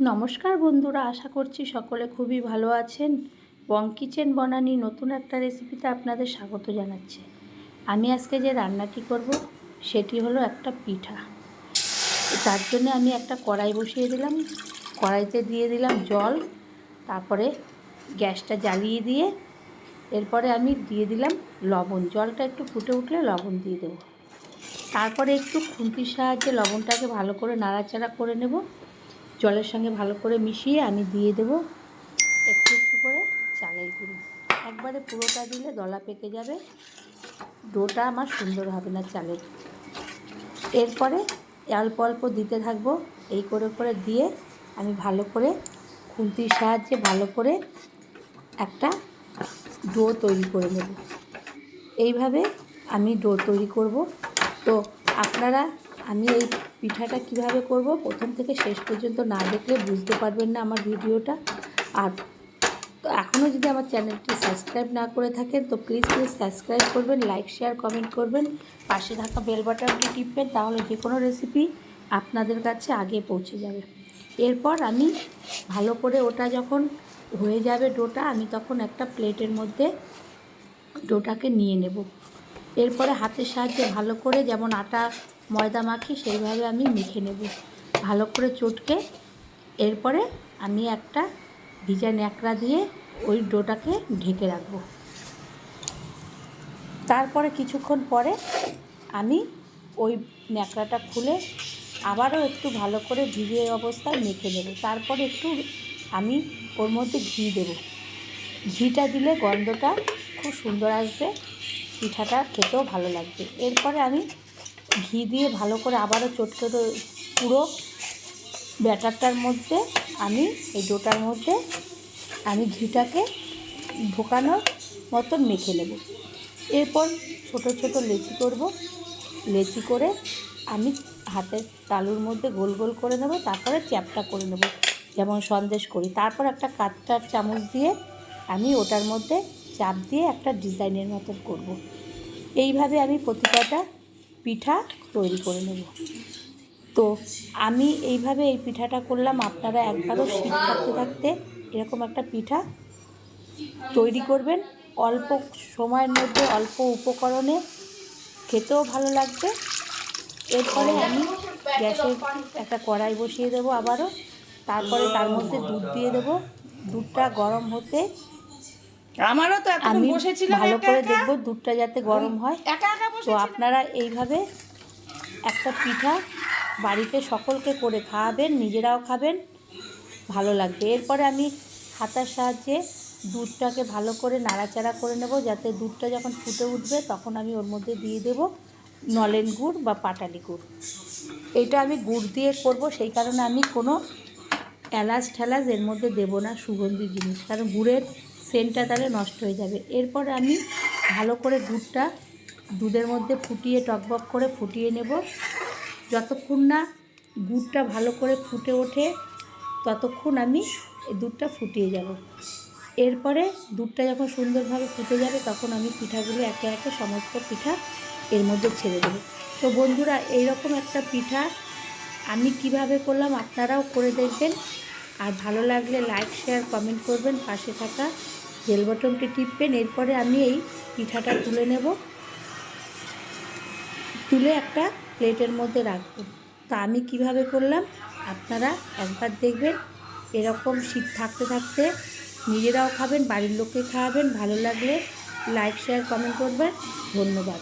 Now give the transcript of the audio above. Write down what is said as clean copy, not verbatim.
নমস্কার বন্ধুরা, আশা করছি সকলে খুবই ভালো আছেন। বং কিচেন বনানি নতুন একটা রেসিপিতে আপনাদের স্বাগত জানাচ্ছি। আমি আজকে যে রান্নাটি করব সেটি হলো একটা পিঠা। তার জন্য আমি একটা কড়াই বসিয়ে দিলাম, কড়াইতে দিয়ে দিলাম জল, তারপরে গ্যাসটা জ্বালিয়ে দিয়ে এরপরে আমি দিয়ে দিলাম লবণ। জলটা একটু ফুটে উঠলে লবণ দিয়ে দেবো। তারপরে একটু খুন্তির সাহায্যে লবণটাকে ভালো করে নাড়াচাড়া করে নেব। জলের সঙ্গে ভালো করে মিশিয়ে আমি দিয়ে দেব একটু একটু করে চালের গুঁড়ো। একবারে পুরোটা দিলে দলা পেকে যাবে, ডোটা আমার সুন্দর হবে না চালের। এরপরে অল্প অল্প দিতে থাকবো, এই করে করে দিয়ে আমি ভালো করে খুন্তির সাহায্যে ভালো করে একটা ডো তৈরি করে নেব। এইভাবে আমি ডো তৈরি করব। তো আপনারা আমি এই পিঠাটা কিভাবে করব প্রথম থেকে শেষ পর্যন্ত না দেখলে বুঝতে পারবেন না আমার ভিডিওটা। আর এখনও যদি আমার চ্যানেলটি সাবস্ক্রাইব না করে থাকেন তো প্লিজ সাবস্ক্রাইব করবেন, লাইক শেয়ার কমেন্ট করবেন, পাশে থাকা বেল বাটনটি টিপবেন, তাহলে যে কোনো রেসিপি আপনাদের কাছে আগে পৌঁছে যাবে। এরপর আমি ভালো করে ওটা যখন হয়ে যাবে ডোটা, আমি তখন একটা প্লেটের মধ্যে ডোটাকে নিয়ে নেব। এরপরে হাতের সাহায্যে ভালো করে যেমন আটা ময়দা মাখি সেইভাবে আমি মেখে নেব ভালো করে চটকে। এরপরে আমি একটা ভিজা ন্যাকড়া দিয়ে ওই ডোটাকে ঢেকে রাখব। তারপরে কিছুক্ষণ পরে আমি ওই ন্যাকড়াটা খুলে আবারও একটু ভালো করে ভিজে অবস্থায় মেখে নেব। তারপরে একটু আমি ওর মধ্যে ঘি দেব। ঘিটা দিলে গন্ধটা খুব সুন্দর আসবে, পিঠাটা খেতেও ভালো লাগবে। এরপরে আমি ঘি দিয়ে ভালো করে আবারও চটকে পুরো ব্যাটারটার মধ্যে আমি এই ডোটার মধ্যে আমি ঘিটাকে ঢোকানোর মতন মেখে নেব। এরপর ছোট ছোট লেচি করব। লেচি করে আমি হাতের তালুর মধ্যে গোল গোল করে নেব, তারপরে চ্যাপটা করে নেব যেমন সন্দেশ করি। তারপর একটা কাঁচটার চামচ দিয়ে আমি ওটার মধ্যে চাপ দিয়ে একটা ডিজাইনের মতন করব। এইভাবে আমি প্রতিটা পিঠা তৈরি করে নেব। তো আমি এইভাবে এই পিঠাটা করলাম। আপনারা একবারও শীত থাকতে থাকতে এরকম একটা পিঠা তৈরি করবেন। অল্প সময়ের মধ্যে অল্প উপকরণে খেতেও ভালো লাগবে। এরপরে আমি গ্যাসে একটা কড়াই বসিয়ে দেবো আবারও। তারপরে তার মধ্যে দুধ দিয়ে দেবো। দুধটা গরম হতে আমারও তো আমি ভালো করে একা দেখব দুধটা যাতে গরম হয়। তো আপনারা এইভাবে একটা পিঠা বাড়িতে সকলকে করে খাওয়াবেন, নিজেরাও খাবেন, ভালো লাগবে। এরপরে আমি হাতার সাহায্যে দুধটাকে ভালো করে নাড়াচাড়া করে নেব, যাতে দুধটা যখন ফুটে উঠবে তখন আমি ওর মধ্যে দিয়ে দেব নলেন গুড় বা পাটালি গুড়। এটা আমি গুড় দিয়ে করব, সেই কারণে আমি কোনো এলাচ ঠেলাচ এর মধ্যে দেব না, সুগন্ধি জিনিস, কারণ গুড়ের সেন্টটা তাহলে নষ্ট হয়ে যাবে। এরপরে আমি ভালো করে গুড়টা দুধের মধ্যে ফুটিয়ে টকবক করে ফুটিয়ে নেব। যতক্ষণ না গুড়টা ভালো করে ফুটে ওঠে ততক্ষণ আমি এই দুধটা ফুটিয়ে যাব। এরপরে দুধটা যখন সুন্দরভাবে ফুটে যাবে তখন আমি পিঠাগুলো একে একে সমস্ত পিঠা এর মধ্যে ছেড়ে দেবো। তো বন্ধুরা, এইরকম একটা পিঠা আমি কিভাবে করলাম আপনারাও করে দেখবেন। আর ভালো লাগলে লাইক শেয়ার কমেন্ট করবেন, পাশে থাকা বেল বাটনটি টিপবেন। এরপরে আমি এই পিঠাটা তুলে নেব, তুলে একটা প্লেটের মধ্যে রাখব। তা আমি কিভাবে করলাম আপনারা একবার দেখবেন। এরকম শীত থাকতে থাকতে নিজেরাও খাবেন, বাড়ির লোককে খাওয়াবেন। ভালো লাগলে লাইক শেয়ার কমেন্ট করবেন। ধন্যবাদ।